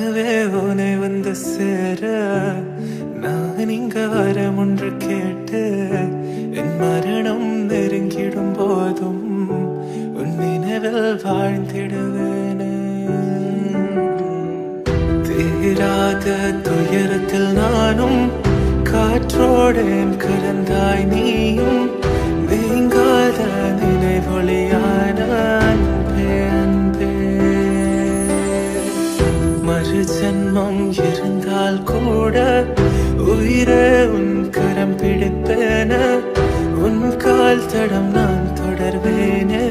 கனவே உனை வந்து சேர நான் இங்க வரம் ஒன்று கேட்டு என் மரணம் நெருங்கிடும் போதும் உன் நினைவில் வாழ்ந்திடுவேனே. தீராத துயரத்தில் நானும் காற்றோடேன் கலந்தாய் நீயும் நீங்காத நினைவொளியான அன்பே அன்பே. மறு ஜன்மம் இருந்தால் கூட உயிரே உன் கரம் பிடிப்பேன உன் கால் தடம் நான் தொடர்வேனே.